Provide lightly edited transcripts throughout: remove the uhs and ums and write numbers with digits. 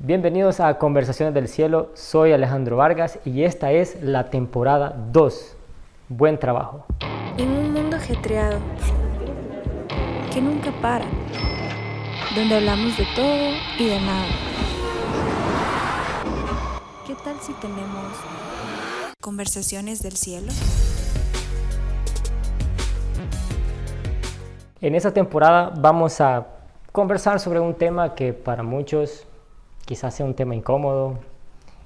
Bienvenidos a Conversaciones del Cielo, soy Alejandro Vargas y esta es la temporada 2. Buen trabajo. En un mundo ajetreado, que nunca para, donde hablamos de todo y de nada. ¿Qué tal si tenemos Conversaciones del Cielo? En esta temporada vamos a conversar sobre un tema que para muchos quizás sea un tema incómodo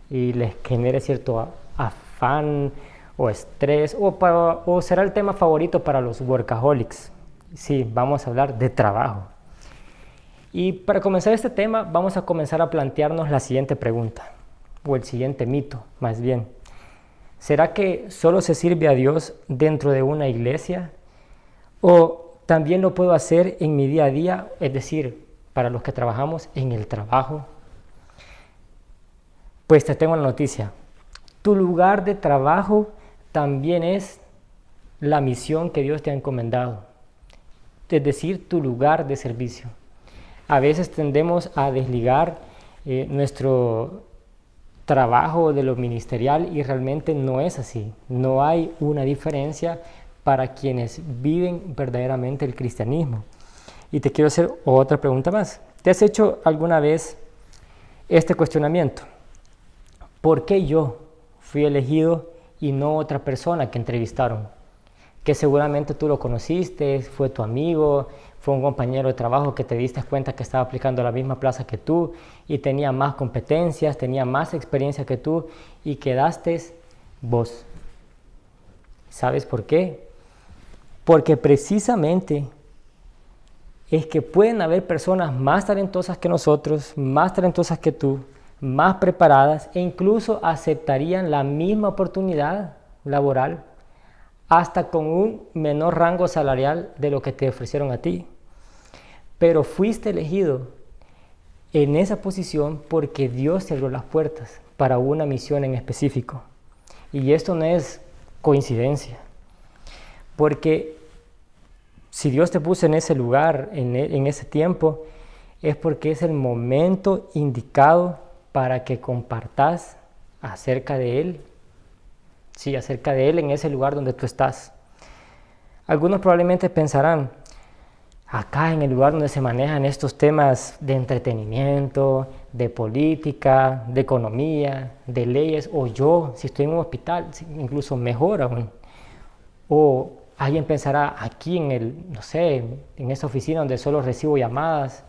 y les genere cierto afán o estrés o será el tema favorito para los workaholics. Sí, vamos a hablar de trabajo. Y para comenzar este tema vamos a comenzar a plantearnos la siguiente pregunta, o el siguiente mito más bien. ¿Será que solo se sirve a Dios dentro de una iglesia? ¿O también lo puedo hacer en mi día a día, es decir, para los que trabajamos en el trabajo? Pues te tengo la noticia. Tu lugar de trabajo también es la misión que Dios te ha encomendado, es decir, tu lugar de servicio. A veces tendemos a desligar nuestro trabajo de lo ministerial y realmente no es así. No hay una diferencia para quienes viven verdaderamente el cristianismo. Y te quiero hacer otra pregunta más. ¿Te has hecho alguna vez este cuestionamiento? ¿Por qué yo fui elegido y no otra persona que entrevistaron? Que seguramente tú lo conociste, fue tu amigo, fue un compañero de trabajo que te diste cuenta que estaba aplicando a la misma plaza que tú y tenía más competencias, tenía más experiencia que tú y quedaste vos. ¿Sabes por qué? Porque precisamente es que pueden haber personas más talentosas que nosotros, más talentosas que tú, más preparadas e incluso aceptarían la misma oportunidad laboral hasta con un menor rango salarial de lo que te ofrecieron a ti. Pero fuiste elegido en esa posición porque Dios te abrió las puertas para una misión en específico. Y esto no es coincidencia, porque si Dios te puso en ese lugar, en ese tiempo, es porque es el momento indicado para que compartas acerca de Él. Sí, acerca de Él en ese lugar donde tú estás. Algunos probablemente pensarán, acá en el lugar donde se manejan estos temas de entretenimiento, de política, de economía, de leyes, o yo, si estoy en un hospital, incluso mejor aún. O alguien pensará, aquí en en esa oficina donde solo recibo llamadas.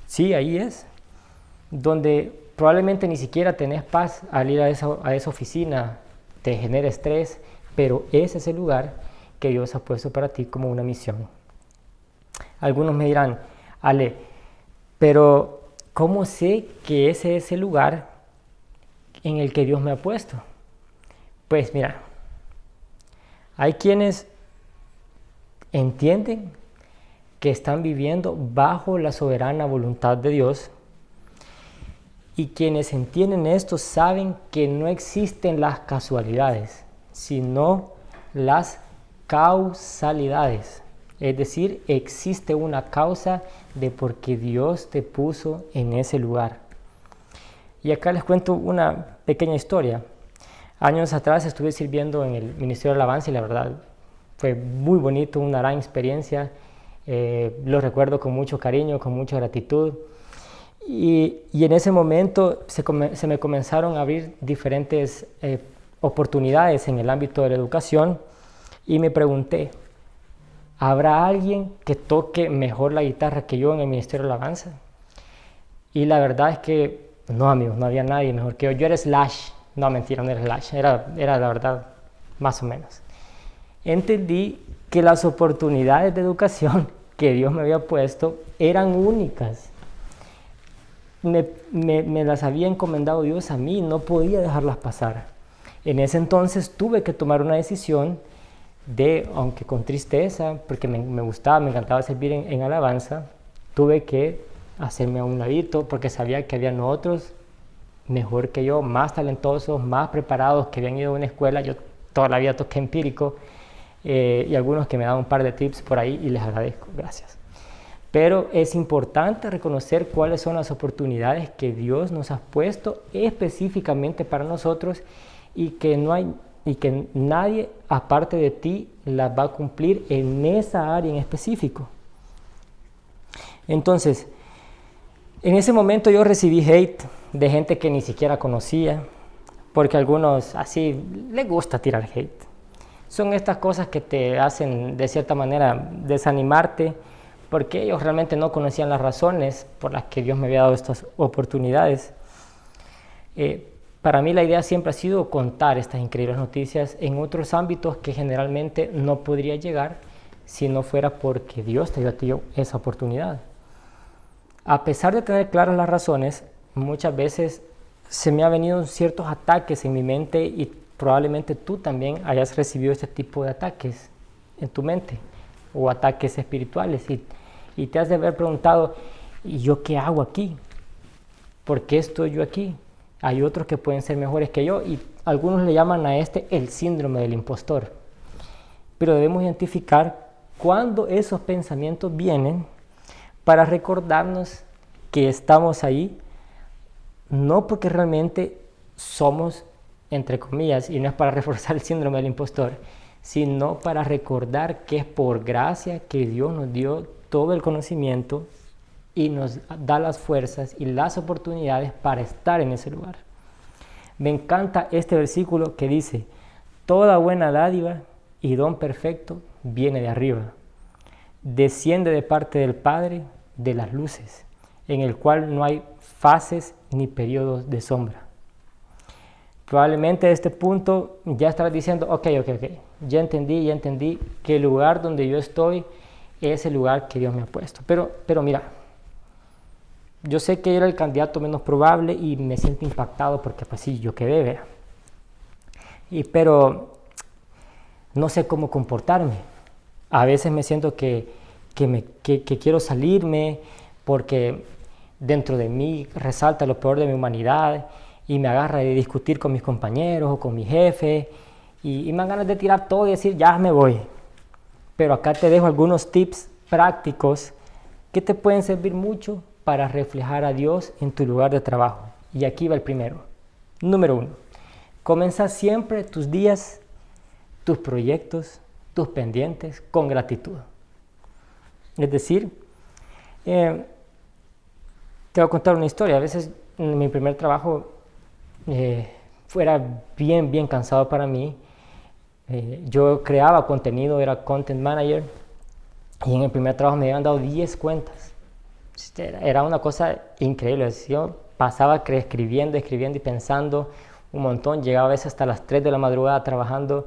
Sí, ahí es. Donde probablemente ni siquiera tenés paz al ir a esa oficina, te genera estrés, pero ese es el lugar que Dios ha puesto para ti como una misión. Algunos me dirán, Ale, pero ¿cómo sé que ese es el lugar en el que Dios me ha puesto? Pues mira, hay quienes entienden que están viviendo bajo la soberana voluntad de Dios. Y quienes entienden esto saben que no existen las casualidades, sino las causalidades. Es decir, existe una causa de por qué Dios te puso en ese lugar. Y acá les cuento una pequeña historia. Años atrás estuve sirviendo en el Ministerio de Alabanza y la verdad fue muy bonito, una gran experiencia. Lo recuerdo con mucho cariño, con mucha gratitud. Y en ese momento se me comenzaron a abrir diferentes oportunidades en el ámbito de la educación y me pregunté, ¿habrá alguien que toque mejor la guitarra que yo en el Ministerio de Alabanza? Y la verdad es que no, amigos, no había nadie mejor que yo. Yo era Slash, no, mentira, no era Slash, era la verdad más o menos. Entendí que las oportunidades de educación que Dios me había puesto eran únicas. Me las había encomendado Dios a mí, no podía dejarlas pasar. En ese entonces tuve que tomar una decisión aunque con tristeza, porque me gustaba, me encantaba servir en alabanza, tuve que hacerme a un ladito porque sabía que habían otros mejor que yo, más talentosos, más preparados, que habían ido a una escuela. Yo toda la vida toqué empírico y algunos que me daban un par de tips por ahí y les agradezco, gracias. Pero es importante reconocer cuáles son las oportunidades que Dios nos ha puesto específicamente para nosotros y que nadie aparte de ti las va a cumplir en esa área en específico. Entonces, en ese momento yo recibí hate de gente que ni siquiera conocía, porque a algunos así les gusta tirar hate. Son estas cosas que te hacen de cierta manera desanimarte, porque ellos realmente no conocían las razones por las que Dios me había dado estas oportunidades. Para mí la idea siempre ha sido contar estas increíbles noticias en otros ámbitos que generalmente no podría llegar si no fuera porque Dios te dio a ti esa oportunidad. A pesar de tener claras las razones, muchas veces se me han venido ciertos ataques en mi mente y probablemente tú también hayas recibido este tipo de ataques en tu mente o ataques espirituales y te has de haber preguntado, ¿y yo qué hago aquí? ¿Por qué estoy yo aquí? Hay otros que pueden ser mejores que yo y algunos le llaman a este el síndrome del impostor. Pero debemos identificar cuándo esos pensamientos vienen para recordarnos que estamos ahí, no porque realmente somos, entre comillas, y no es para reforzar el síndrome del impostor, sino para recordar que es por gracia que Dios nos dio todo el conocimiento y nos da las fuerzas y las oportunidades para estar en ese lugar. Me encanta este versículo que dice, toda buena dádiva y don perfecto viene de arriba, desciende de parte del Padre de las luces, en el cual no hay fases ni periodos de sombra. Probablemente a este punto ya estarás diciendo, ok, ya entendí que el lugar donde yo estoy es el lugar que Dios me ha puesto. Pero mira, yo sé que era el candidato menos probable y me siento impactado porque pues sí, yo quedé, ¿verdad? Pero no sé cómo comportarme. A veces me siento que quiero salirme porque dentro de mí resalta lo peor de mi humanidad y me agarra de discutir con mis compañeros o con mi jefe y me dan ganas de tirar todo y decir ya me voy. Pero acá te dejo algunos tips prácticos que te pueden servir mucho para reflejar a Dios en tu lugar de trabajo. Y aquí va el primero. Número 1. Comienza siempre tus días, tus proyectos, tus pendientes con gratitud. Es decir, te voy a contar una historia. A veces en mi primer trabajo fuera bien cansado para mí. Yo creaba contenido, era content manager y en el primer trabajo me habían dado 10 cuentas. Era una cosa increíble. Yo pasaba escribiendo y pensando un montón. Llegaba a veces hasta las 3 de la madrugada trabajando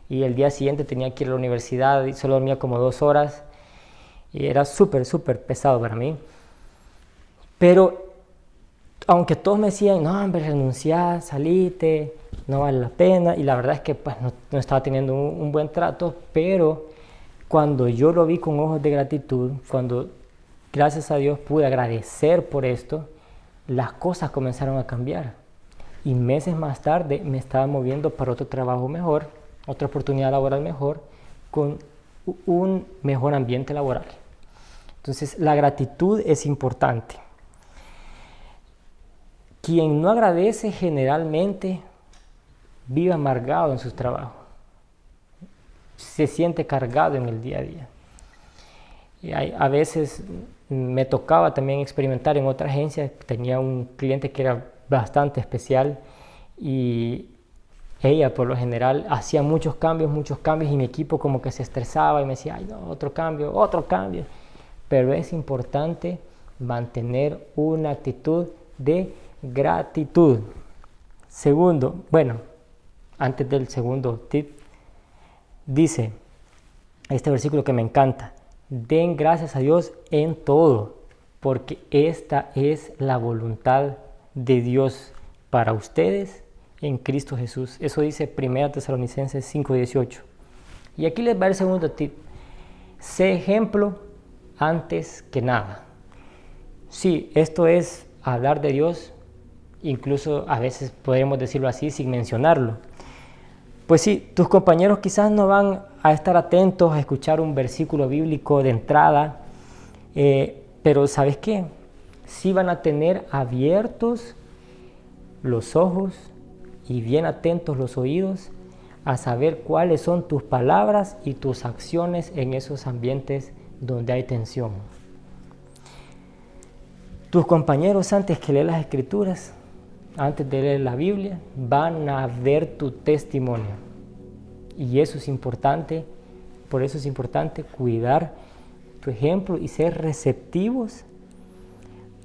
y el día siguiente tenía que ir a la universidad y solo dormía como 2 horas y era súper pesado para mí. Pero aunque todos me decían, no hombre, renunciá, salite, no vale la pena, y la verdad es que pues, no estaba teniendo un buen trato, pero cuando yo lo vi con ojos de gratitud, cuando gracias a Dios pude agradecer por esto, las cosas comenzaron a cambiar. Y meses más tarde me estaba moviendo para otro trabajo mejor, otra oportunidad laboral mejor, con un mejor ambiente laboral. Entonces la gratitud es importante. Quien no agradece generalmente vive amargado en sus trabajos, se siente cargado en el día a día. Y a veces me tocaba también experimentar en otra agencia, tenía un cliente que era bastante especial y ella por lo general hacía muchos cambios y mi equipo como que se estresaba y me decía, ay no, otro cambio, pero es importante mantener una actitud de gratitud. Segundo, antes del segundo tip, dice este versículo que me encanta, den gracias a Dios en todo, porque esta es la voluntad de Dios para ustedes en Cristo Jesús. Eso dice 1 Tesalonicenses 5:18. Y aquí les va el segundo tip, sé ejemplo antes que nada. Sí, esto es hablar de Dios, incluso a veces podríamos decirlo así sin mencionarlo. Pues sí, tus compañeros quizás no van a estar atentos a escuchar un versículo bíblico de entrada Pero ¿sabes qué? Sí van a tener abiertos los ojos y bien atentos los oídos a saber cuáles son tus palabras y tus acciones en esos ambientes donde hay tensión. Tus compañeros, antes que leer las Escrituras, antes de leer la Biblia, van a ver tu testimonio. Y eso es importante, por eso es importante cuidar tu ejemplo y ser receptivos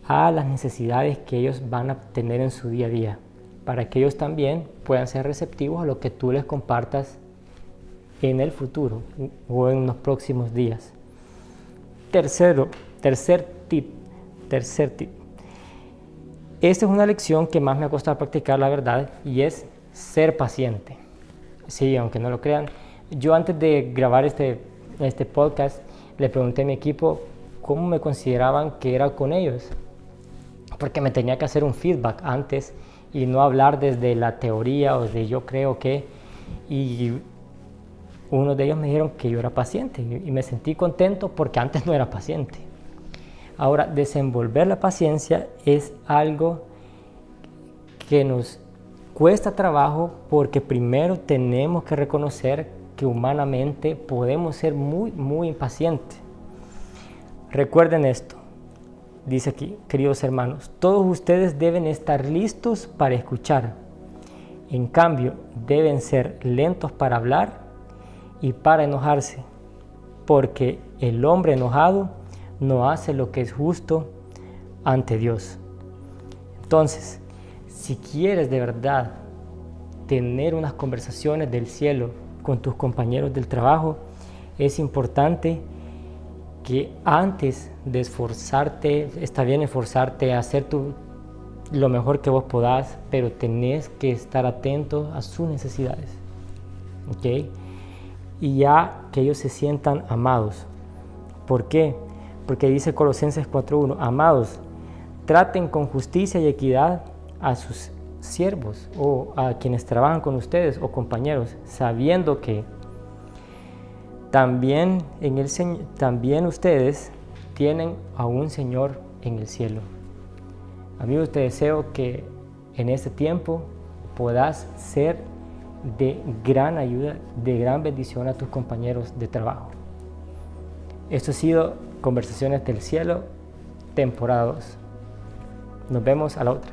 a las necesidades que ellos van a tener en su día a día, para que ellos también puedan ser receptivos a lo que tú les compartas en el futuro o en los próximos días. Tercer tip. Esta es una lección que más me ha costado practicar, la verdad, y es ser paciente. Sí, aunque no lo crean, yo antes de grabar este podcast le pregunté a mi equipo cómo me consideraban que era con ellos, porque me tenía que hacer un feedback antes y no hablar desde la teoría o de yo creo que, y uno de ellos me dijeron que yo era paciente y me sentí contento porque antes no era paciente. Ahora, desenvolver la paciencia es algo que nos cuesta trabajo porque primero tenemos que reconocer que humanamente podemos ser muy, muy impacientes. Recuerden esto, dice aquí, queridos hermanos, todos ustedes deben estar listos para escuchar. En cambio, deben ser lentos para hablar y para enojarse, porque el hombre enojado no hace lo que es justo ante Dios. Entonces, si quieres de verdad tener unas conversaciones del cielo con tus compañeros del trabajo, es importante que antes de esforzarte, está bien esforzarte a hacer lo mejor que vos podás, pero tenés que estar atento a sus necesidades, ¿ok? Y ya que ellos se sientan amados. ¿Por qué? Porque dice Colosenses 4:1, amados, traten con justicia y equidad a sus siervos o a quienes trabajan con ustedes o compañeros, sabiendo que también ustedes tienen a un Señor en el cielo. Amigos, te deseo que en este tiempo puedas ser de gran ayuda, de gran bendición a tus compañeros de trabajo. Esto ha sido Conversaciones del Cielo, temporada 2. Nos vemos a la otra.